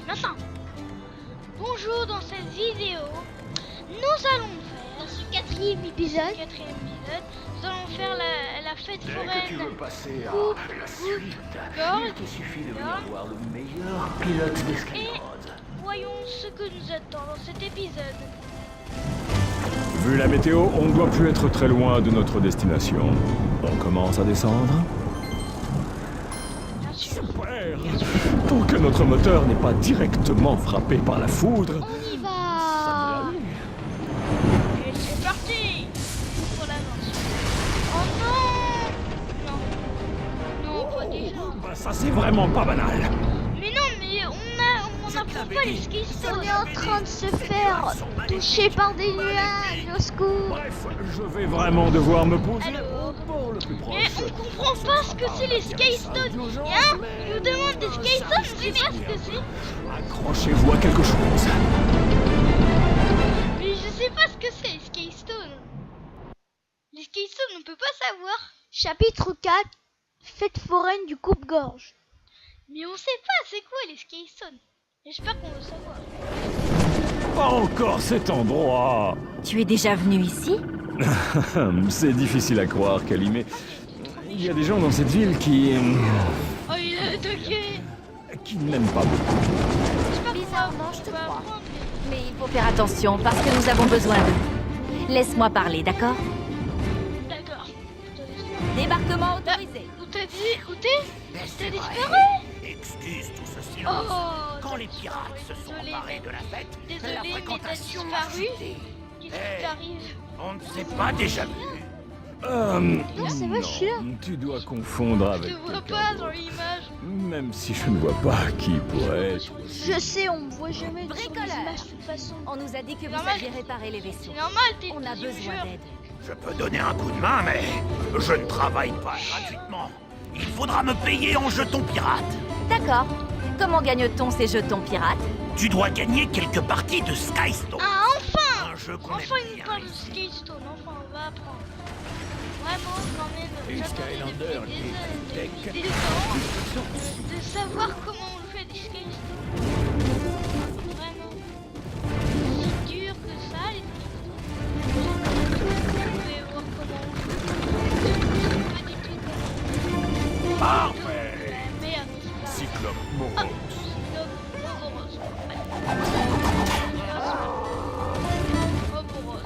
Maintenant, bonjour, dans cette vidéo, nous allons faire, Dans ce quatrième épisode, nous allons faire la fête Dès que tu foraine. veux passer à Coupe, la suite, gorge, il te suffit de venir gorge. voir le meilleur pilote Et d'escalade. voyons ce que nous attend dans cet épisode. Vu la météo, on ne doit plus être très loin de notre destination. On commence à descendre. Bien sûr, Super. Tant que notre moteur n'est pas directement frappé par la foudre. on y va. et c'est parti pour l'aventure. Oh non, non, pas déjà. Bah ça c'est vraiment pas banal. Mais non, mais on n'apprend pas les ski On stones. est en train de se faire toucher par des nuages, au secours. Bref, je vais vraiment devoir me poser Alors, au port le plus mais proche. on comprend pas ce que c'est les Skystones. Hein? Il nous demande des Skystones, on sait pas ce que c'est. Accrochez-vous à quelque chose. Mais je sais pas ce que c'est les Skystones. Les Skystones, on peut pas savoir. Chapitre 4, fête foraine du coupe-gorge. Mais on sait pas c'est quoi les Skystones. J'espère qu'on veut savoir. Pas encore cet endroit. Tu es déjà venu ici? C'est difficile à croire, Kali, mais il y a des gens dans cette ville qui Oh, il a attaqué. n'aiment pas beaucoup. J'espère qu'on Bizarrement, je te va crois. apprendre. Mais il faut faire attention parce que nous avons besoin d'eux. Laisse-moi parler, d'accord? D'accord. Débarquement autorisé. Où t'as dit? Où t'es? Mais T'as c'est disparu? vrai. Excuse tout ce silence. Oh, Quand t'as les pirates se sont désolé, emparés de la fête, désolé, la mais t'as fréquentation a disparu. chuté. Qu'est-ce qui t'arrive? On ne s'est pas déjà vu. Non, c'est vrai, je suis là. Tu dois confondre Je avec te vois quelqu'un pas d'autre. dans l'image. Même si je ne vois pas qui pourrait être. Je sais, on me voit jamais sur les Bricoleur. images de toute façon. On nous a dit que vous Normal. saviez réparer les vaisseaux. C'est normal, t'es On a deuxième besoin joueur. d'aide. Je peux donner un coup de main, mais je ne travaille pas gratuitement. Il faudra me payer en jetons pirates. D'accord. Comment gagne-t-on ces jetons pirates? Tu dois gagner quelques parties de Skystone. Ah, enfin! Un jeu qu'on Enfin, aime il nous bien parle de ici. Skystone. Enfin, on va apprendre. Vraiment, j'en ai Les j'attendais Skylanders, depuis les des ans de savoir comment on fait des Skystone. Vraiment. Si dur que ça, les Skystone. Vous pouvez voir comment on fait. Pas du tout comment Parfait. la merde. Cyclope Ah, Moros. Ouroboros. Ouroboros.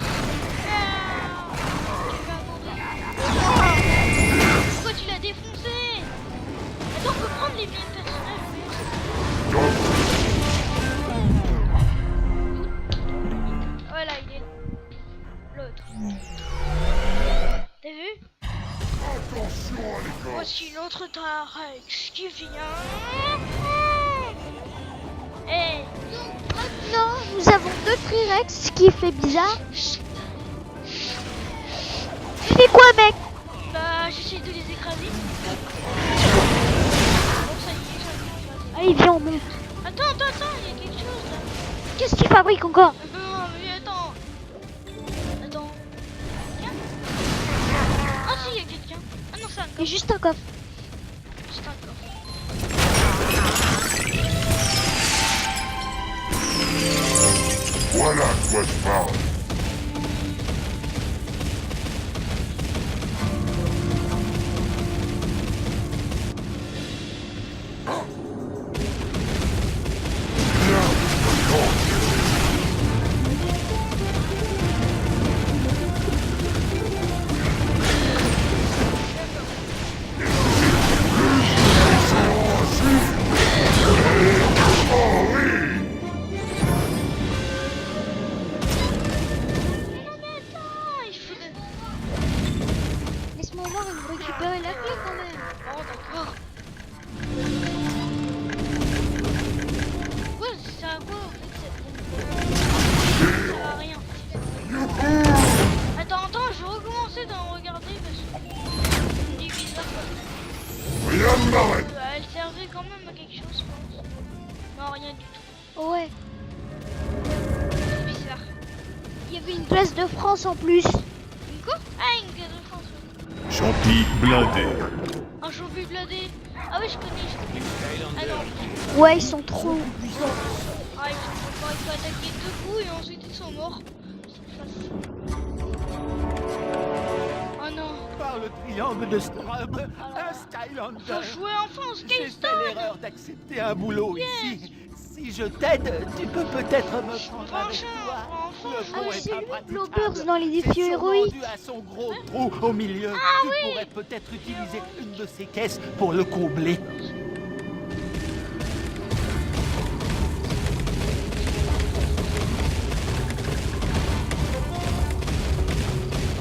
Pourquoi tu l'as défoncé? Attends, on peut prendre les biens de personnage. Voilà, il est l'autre. T'as vu? Voici notre T-Rex qui vient. Hey, Maintenant, nous avons deux T-Rex, ce qui fait bizarre. Tu fais quoi, mec? bah j'essaie de les écraser. Bon, ça y est, j'arrive. Allez, viens, on monte. Attends, il y a quelque chose là. Qu'est-ce qu'il fabrique encore? Non, mais attends. Attends. Quelqu'un? Ah si, il y a quelqu'un. Ah non, c'est un Il y a coffre. juste un coffre. C'est un coffre. Voilà de quoi je parle. Non mais attends, il faut de... Laisse-moi voir et nous récupérer la clé quand même. Oh d'accord. Ouais, ça sert à quoi en fait cette... Ça sert à rien. Attends, je vais recommencer d'en regarder parce que... C'est bizarre quoi. Rien ne m'arrête. Elle servait quand même à quelque chose, je pense. Non, rien du tout. Ouais, C'est bizarre. il y avait une place de France en plus. Une quoi? Ah, une caisse de France. Ouais. Champi blindé. Un champi blindé. Ah oui, je connais. Ah non. Ouais, ils sont trop. Ah, il faut attaquer 2 coups et ensuite ils sont morts. C'est facile. Oh non. Par le triangle de Strum, un Skylander. Faut jouer enfin au J'ai fait Skystone. l'erreur d'accepter un boulot ici. Si je t'aide, tu peux peut-être me prendre avec Enfin, toi. enfin. Le Ah, pont mais est c'est lui, impraticable. Blowbirds dans les défis C'est sûrement héroïques. dû à son gros trou au milieu. Tu pourrais peut-être utiliser une de ces caisses pour le combler.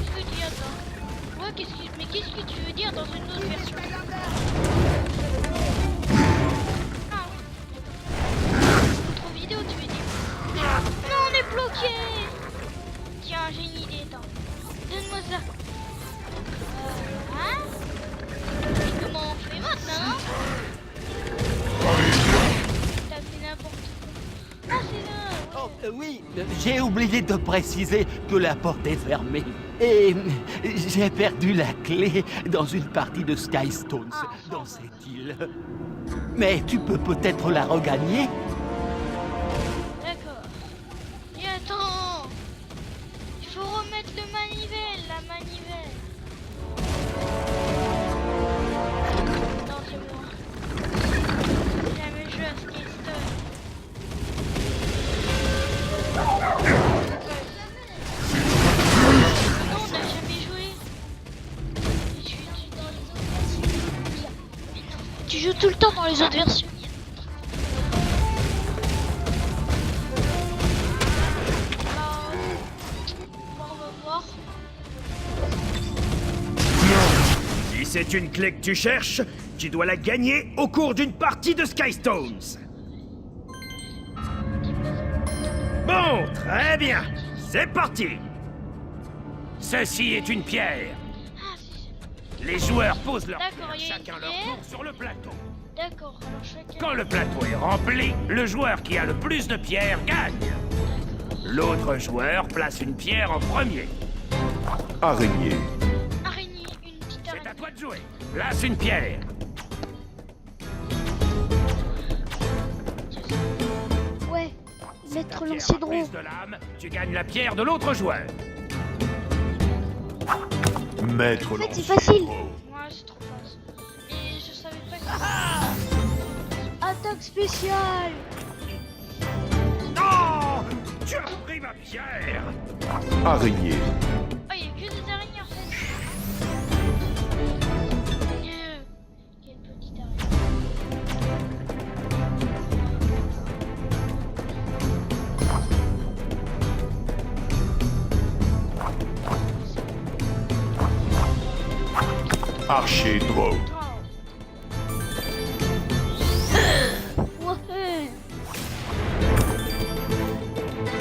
Qu'est-ce que tu dis attends? Ouais, mais qu'est-ce que tu veux dire dans une autre version? Ah oui. Autre vidéo, tu veux dire? Non, on est bloqué. Tiens, j'ai une idée, attends. Donne-moi ça. Hein? Et comment on fait maintenant? T'as fait n'importe quoi. Ah, c'est là. Oh, oui, j'ai oublié de préciser que la porte est fermée. Et j'ai perdu la clé dans une partie de Skystones, dans cette île. Mais tu peux peut-être la regagner. D'accord. Et attends. Il faut remettre la manivelle. Non, c'est moi. J'ai jamais joué à Skystone. Non, on n'a jamais joué. Tu joues tout le temps dans les autres versions. On va voir. Si c'est une clé que tu cherches, tu dois la gagner au cours d'une partie de Skystones. Bon, très bien. C'est parti. Ceci est une pierre. Ah, c'est Les joueurs posent leur D'accord, pierre, il y a une chacun leur pierre. tour sur le plateau. d'accord. Alors chacun. Quand le plateau est rempli, le joueur qui a le plus de pierres gagne. L'autre joueur place une pierre en premier. Araignée. Araignée, une petite C'est araignée. à toi de jouer. Place une pierre. Ouais, Si maître ta pierre lancier a de plus de lame, tu gagnes la pierre de l'autre joueur. Maître En fait, c'est lancier facile. draw. Ouais, c'est trop facile. Mais je savais pas que. Attaque spéciale. Non! Tu as pris ma pierre! Araignée. Oh, il y a que des araignées en fait. Quelle petite araignée. Archer draw. Ouais.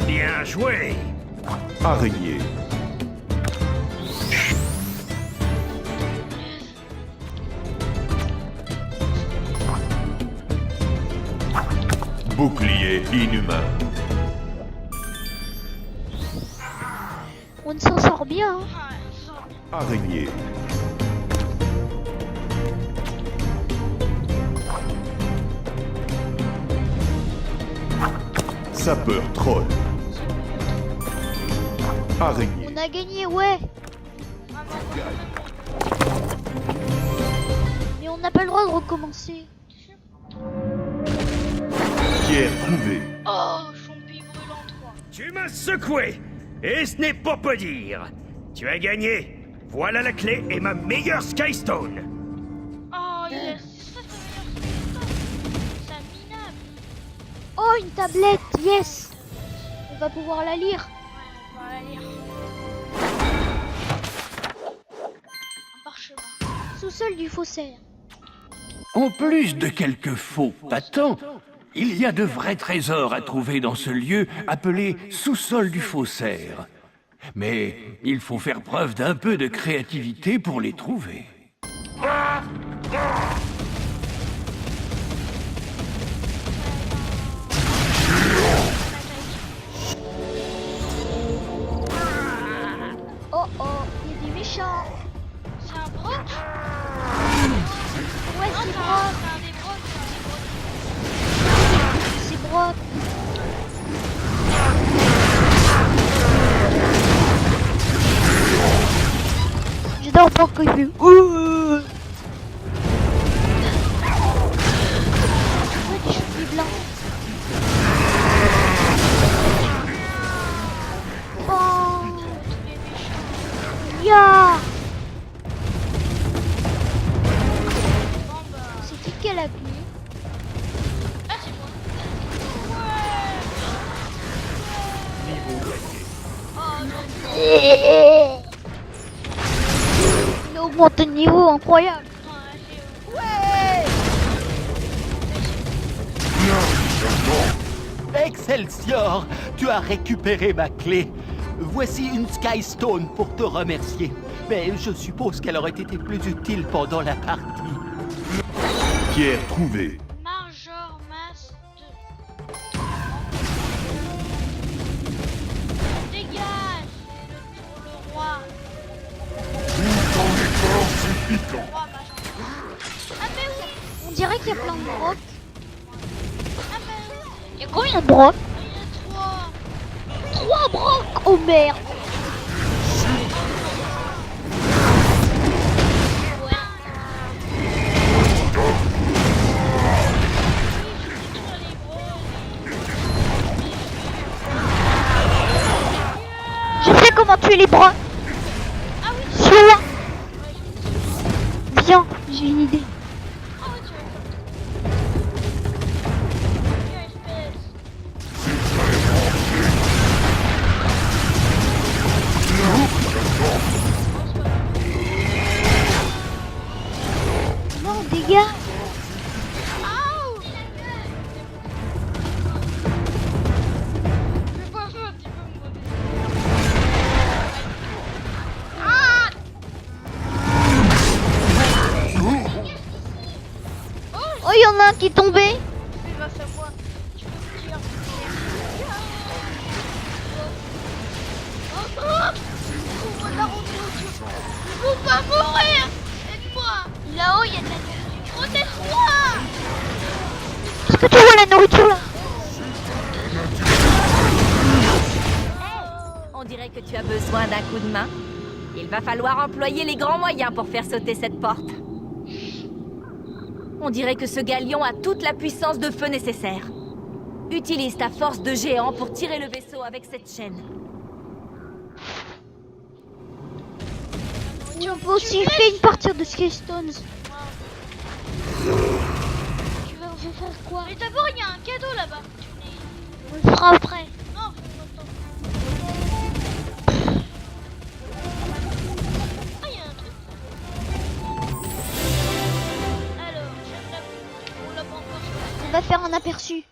Bien joué! Araignée. Bouclier inhumain. On s'en sort bien. Hein. Ah, ça va bien. Araignée. Sapeur troll. Araignée. On a gagné, ouais. Mais on n'a pas le droit de recommencer. Pierre trouvée. Oh, champi brûlant 3. Tu m'as secoué! Et ce n'est pas peu dire! Tu as gagné! Voilà la clé et ma meilleure Skystone! Oh, yes. Ça veut dire c'est minable. Oh, une tablette, yes. On va pouvoir la lire. Ouais, on va la lire. Un parchemin. Sous-sol du faussaire. En plus de quelques faux patents, il y a de vrais trésors à trouver dans ce lieu appelé sous-sol du faussaire. Mais il faut faire preuve d'un peu de créativité pour les trouver. Oh oh, il y a des méchants. C'est un broc. Ouais, c'est Brock. j'adore quand il fait. Ouais, des cheveux blancs. Oh, ya. C'est qui a la clé? Ah, c'est moi. Il a augmenté de niveau, incroyable. Excelsior! Tu as récupéré ma clé. Voici une Sky Stone pour te remercier. Mais je suppose qu'elle aurait été plus utile pendant la partie. Pierre trouvée. Major Mass 2. Dégage! Le roi. Roi Major. Ah mais oui! On dirait qu'il y a plein de brocs. Ah mais oui! Il y a combien de brocs? Il y a 3. 3 brocs. Oh merde. Je sais comment tuer les brocs. Ah oui! Suis-moi. Viens, j'ai une idée. Ah oui, tu vois. Quelle espèce! Non, dégage. Aouh! Je peux faire un petit peu moi. Ah! Oh, il y en a un qui est tombé. C'est grâce à moi. Tu peux me tuer. Oh non! Trouve-moi la route. Je veux pas mourir! Aide-moi! Là-haut, il y a de la nourriture. Protège-moi! Est-ce que tu vois la nourriture là? On dirait que tu as besoin d'un coup de main. Il va falloir employer les grands moyens pour faire sauter cette porte. On dirait que ce galion a toute la puissance de feu nécessaire. Utilise ta force de géant pour tirer le vaisseau avec cette chaîne. On peut aussi faire une partie de Sky Stones. Tu vas faire quoi? Mais d'abord, il y a un cadeau là-bas. On le fera après. Non, fais-moi le temps. Ah, il y a un truc. Alors, j'aime la coupe. On l'a pas encore choisi. On va faire un aperçu.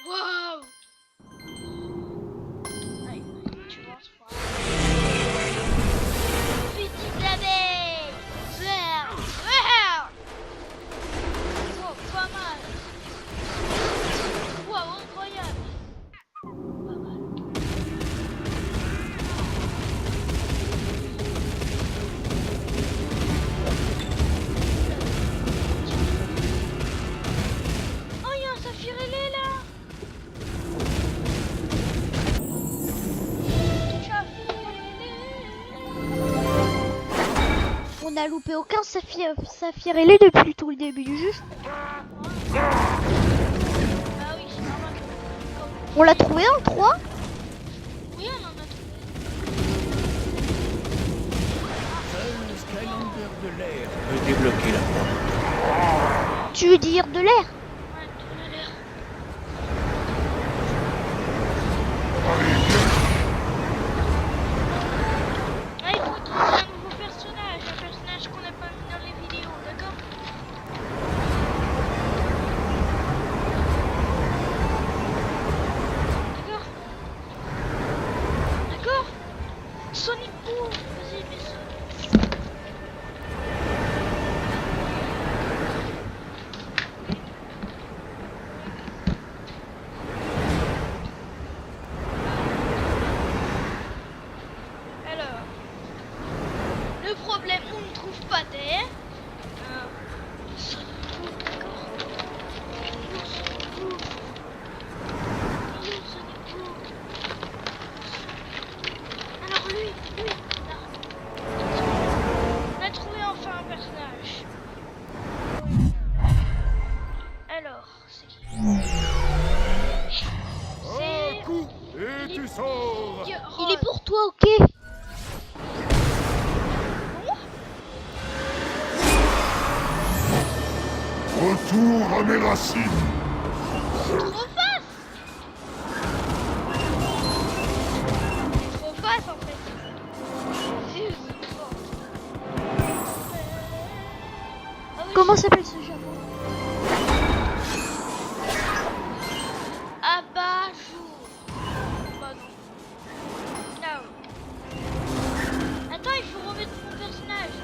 Waouh! Ouais, tu vois, c'est pas Petite abeille! Vert! Vert! Oh, pas mal! Waouh, incroyable! Pas mal. Oh, il y a un saphir ailé là! On n'a loupé aucun saphir ailé depuis tout le début du jeu. Bah oui, c'est normal. On l'a trouvé dans le 3? Oui, on en a trouvé. Seul le Skylander de l'air peut débloquer la porte. Tu veux dire de l'air? Ouais, on a l'air. Ah, il faut trouver un nouveau personnage, un personnage qu'on n'a pas vu dans les vidéos, d'accord? D'accord? D'accord? Sonic Boom! Vas-y, mais Sonic. toi, ok? Retour à mes racines. Trop face. Trop face en fait. C'est fort. Ah oui, Comment s'appelle ce Japon? Abat-jour. Bah non. Ah ouais. Attends, il faut remettre mon personnage.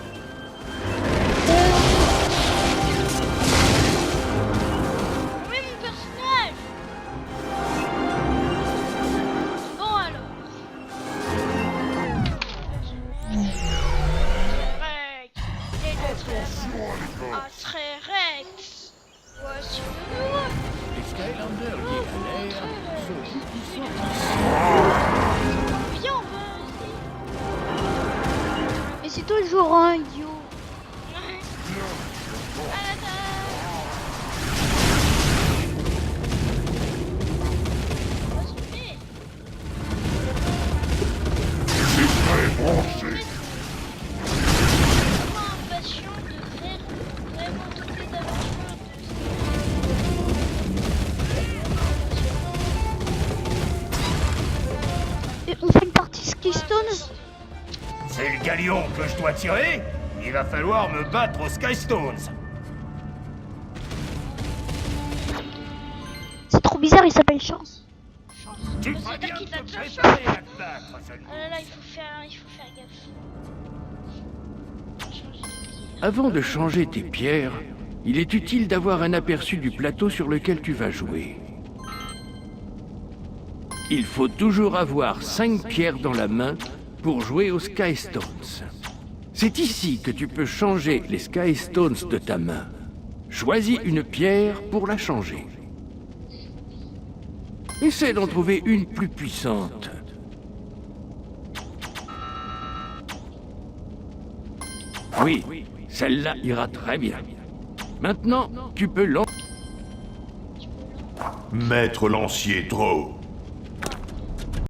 Oui, mon personnage. Bon alors. Atrerex. Voici le nouveau. Les Skylanders DLR sont plus puissants. Viens, on va essayer. Mais c'est toujours un idiot. Très branché. Impatient de faire vraiment toutes les aventures Et on fait une partie Skystones? C'est le galion que je dois tirer? Il va falloir me battre aux Skystones. C'est trop bizarre, il s'appelle Chance. Tu Ça feras veut dire bien qu'il de t'a te déjà préparer à te battre seulement. Ah là là, il faut faire gaffe. Avant de changer tes pierres, il est utile d'avoir un aperçu du plateau sur lequel tu vas jouer. Il faut toujours avoir 5 pierres dans la main pour jouer aux Skystones. C'est ici que tu peux changer les Skystones de ta main. Choisis une pierre pour la changer. Essaie d'en trouver une plus puissante. Oui, celle-là ira très bien. Maintenant, tu peux lancer. Maître lancier Drow.